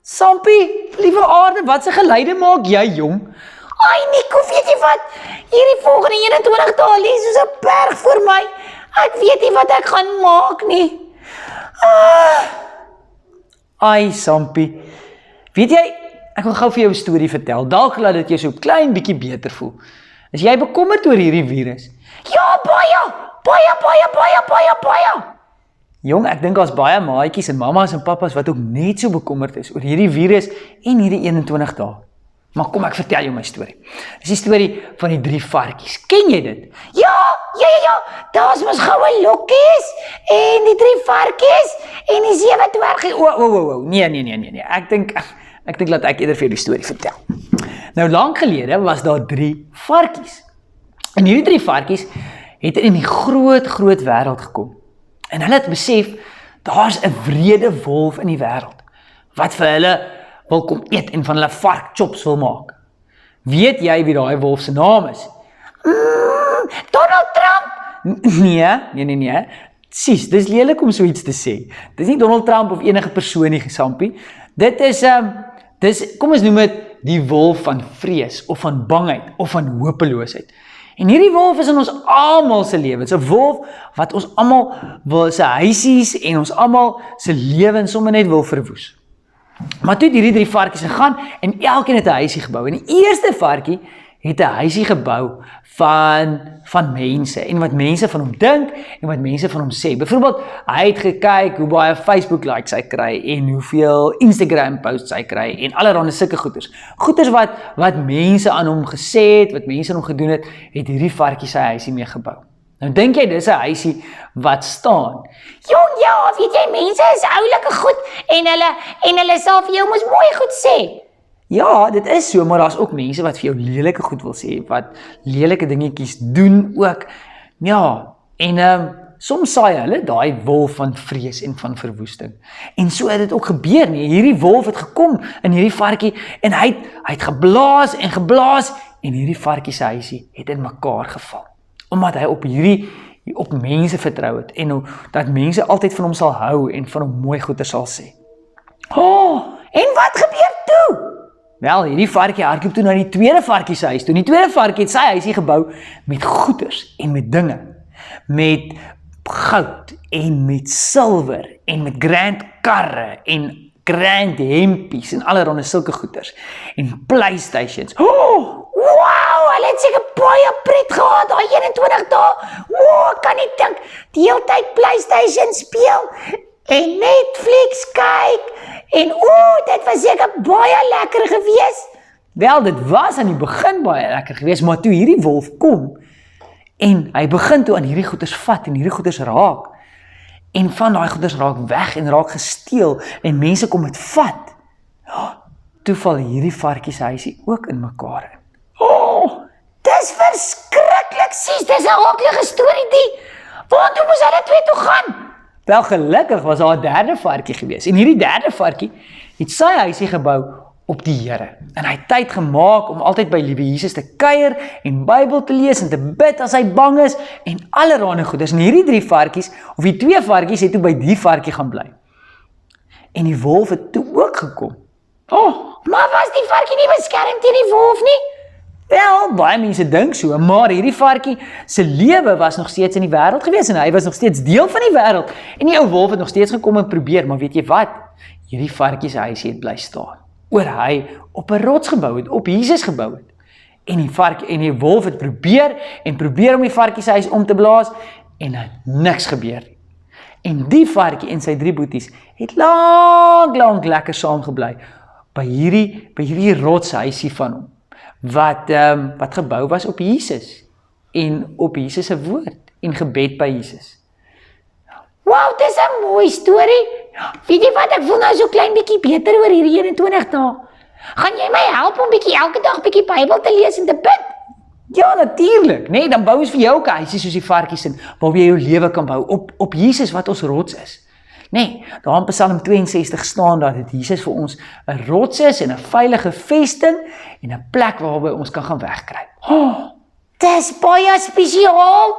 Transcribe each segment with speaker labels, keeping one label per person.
Speaker 1: Sampie, liewe aarde, wat se geluide maak jy, jong?
Speaker 2: Ai Nico, weet jy wat? Hierdie volgende 21 dae lê soos 'n berg voor my. Ek weet nie wat ek gaan maak nie.
Speaker 1: Ai, Sampie. Weet jy, ek wil gou vir jou 'n storie vertel. Dalk laat dit jou so 'n klein bietjie beter voel. Is jy bekommerd oor hierdie virus?
Speaker 2: Ja, baie.
Speaker 1: Jong, ek dink daar's baie maatjies en mammas en pappas wat ook net so bekommerd is oor hierdie virus en hierdie 21 dae. Maar kom ek vertel jou my storie. Dis die storie van die 3 varkies. Ken jy dit?
Speaker 2: Ja. Daar's mos goue lokkies en die 3 varkies en die 7 dwergies.
Speaker 1: Nee. Ek dink laat ek eerder vir jou die storie vertel. Nou lank gelede was daar 3 varkies. En hierdie 3 varkies het in die groot wêreld gekom. En hulle het besef, daar's 'n wrede wolf in die wêreld wat vir hulle wil kom eet en van hulle varkchops wil maak. Weet jy wie daai wolf se naam is?
Speaker 2: Donald Trump.
Speaker 1: Nee. Sis, dis lelik om so iets te sê. Dis nie Donald Trump of enige persoon nie, Sampie. Dit is kom ons noem dit die wolf van vrees of van bangheid of van hopeloosheid. En hierdie wolf is in ons almal se lewens, 'n wolf wat ons almal wil se huisies en ons almal se lewens sommer net wil verwoes. Maar toe het hierdie 3 varkies gegaan en elkeen het 'n huisie gebou. En die eerste varkie het 'n huisie gebou van mense en wat mense van hom dink en wat mense van hom sê. Byvoorbeeld, hy het gekyk hoe baie Facebook likes hy kry en hoeveel Instagram posts hy kry en allerlei sulke goeders. Goeders wat mense aan hom gesê het, wat mense aan hom gedoen het hierdie varkie sy huisie mee gebou. Nou dink jy dis 'n huisie wat staan?
Speaker 2: Jong, ja, weet jy, mense is oulike goed en hulle sal vir jou mos mooi goed sê.
Speaker 1: Ja, dit is so, maar daar's ook mense wat vir jou lelike goed wil sê, wat lelike dingetjies doen ook. Ja, en soms saai hulle daai wolf van vrees en van verwoesting. En so het dit ook gebeur nie. Hierdie wolf het gekom in hierdie varkie en hy het geblaas en hierdie varkie se huisie het in mekaar geval. Omdat hy op mense vertrou het en dat mense altyd van hom sal hou en van hom mooi goeie sal sê.
Speaker 2: En wat gebeur toe?
Speaker 1: Wel, hierdie varkie hardloop toe na die tweede varkie se huis toe. Die tweede varkie het sy huisie gebou met goeders en met dinge. Met goud en met silwer en met grand karre en grand hempies en allerlei sulke goeders. En PlayStations.
Speaker 2: Wow, hulle het seker baie pret gehad daai 21 dae. Ek kan nie dink die hele tyd PlayStation speel en Netflix kyk. En dit was seker baie lekker gewees.
Speaker 1: Wel, dit was aan die begin baie lekker gewees, maar toe hierdie wolf kom, en hy begin toe aan hierdie goeders vat, en hierdie goeders raak, en van daai goeders raak weg, en raak gesteel, en mense kom het vat, toe val hierdie varkie se huisie ook in mekaar in.
Speaker 2: Dis verskriklik, sis, dis 'n aardige storie die. Waartoe moes hulle twee toe gaan?
Speaker 1: Wel, gelukkig was daar 'n derde varkie gewees. En hierdie derde varkie het sy huisie gebou op die Here. En hy het tyd gemaak om altyd by liewe Jesus te kuier en Bybel te lees en te bid as hy bang is en allerlei goeders. En hierdie 3 varkies, of die 2 varkies het toe by die varkie gaan bly. En die wolf het toe ook gekom.
Speaker 2: Maar was die varkie nie beskerm teen die wolf nie?
Speaker 1: Wel, baie mense dink so, maar hierdie varkie se lewe was nog steeds in die wêreld gewees en hy was nog steeds deel van die wêreld. En die ou wolf het nog steeds gekom en probeer, maar weet jy wat? Hierdie varkie se huisie het bly staan. Oor hy op 'n rots gebou het, op Jesus gebou het. En die wolf het probeer om die varkie se huis om te blaas en het niks gebeur nie. En die varkie en sy 3 boeties het lank lekker saamgebly by hierdie rotshuisie van hom. Wat gebou was op Jesus en op Jesus se woord en gebed by Jesus.
Speaker 2: Wow, dis 'n mooi storie. Weet jy wat, ek voel nou so klein bietjie beter oor hierdie 21 dae. Gaan jy my help om elke dag bietjie Bybel te lees en te bid?
Speaker 1: Ja, natuurlik. Nee, dan bou ons vir jou ook 'n huisie soos die varkies in, waar jy jou lewe kan bou op Jesus wat ons rots is. Nee, daar in Psalm 62 staan dat dit Jesus vir ons 'n rots is en 'n veilige vesting en 'n plek waarby ons kan gaan wegkruip.
Speaker 2: Dis baie spesiaal.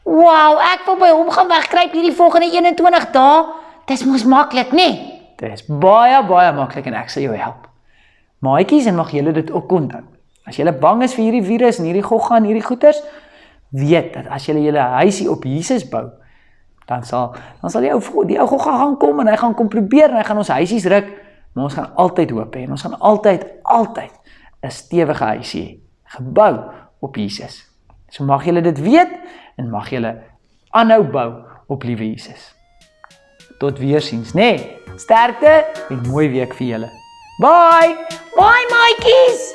Speaker 2: Wow, ek wil by hom gaan wegkruip hierdie volgende 21 dae. Dis mos maklik, nee?
Speaker 1: Dit is baie, baie maklik en ek sal jou help. Maatjies, en mag julle dit ook onthou. As julle bang is vir hierdie virus en hierdie gogga en hierdie goeters, weet dat as julle julle huisie op Jesus bou, dan sal die ou gogga gaan kom en hy gaan kom probeer en hy gaan ons huisies ruk, maar ons gaan altyd hoop hê en ons gaan altyd 'n stewige huisie hê, gebou op Jesus. So mag julle dit weet en mag julle aanhou bou op liewe Jesus. Tot weersiens, nee. Sterkte en mooi week vir julle. Bye!
Speaker 2: Bye, maatjies!